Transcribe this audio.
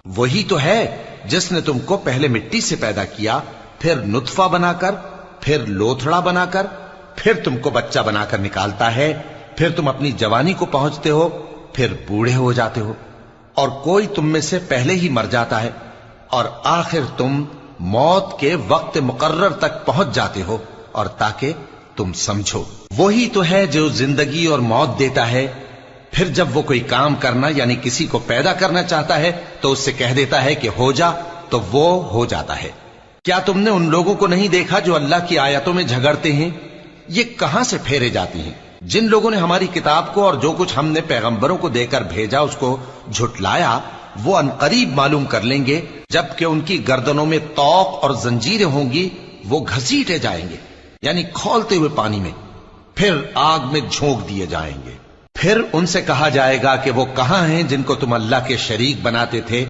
وہی تو ہے جس نے تم کو پہلے مٹی سے پیدا کیا، پھر نطفہ بنا کر، پھر لوتھڑا بنا کر، پھر تم کو بچہ بنا کر نکالتا ہے، پھر تم اپنی جوانی کو پہنچتے ہو، پھر بوڑھے ہو جاتے ہو، اور کوئی تم میں سے پہلے ہی مر جاتا ہے، اور آخر تم موت کے وقت مقرر تک پہنچ جاتے ہو، اور تاکہ تم سمجھو۔ وہی تو ہے جو زندگی اور موت دیتا ہے، پھر جب وہ کوئی کام کرنا یعنی کسی کو پیدا کرنا چاہتا ہے تو اس سے کہہ دیتا ہے کہ ہو جا، تو وہ ہو جاتا ہے۔ کیا تم نے ان لوگوں کو نہیں دیکھا جو اللہ کی آیتوں میں جھگڑتے ہیں؟ یہ کہاں سے پھیرے جاتی ہیں؟ جن لوگوں نے ہماری کتاب کو اور جو کچھ ہم نے پیغمبروں کو دے کر بھیجا اس کو جھٹلایا، وہ انقریب معلوم کر لیں گے جبکہ ان کی گردنوں میں طوق اور زنجیریں ہوں گی، وہ گھسیٹے جائیں گے یعنی کھولتے ہوئے پانی میں، پھر آگ میں جھونک دیے جائیں گے۔ پھر ان سے کہا جائے گا کہ وہ کہاں ہیں جن کو تم اللہ کے شریک بناتے تھے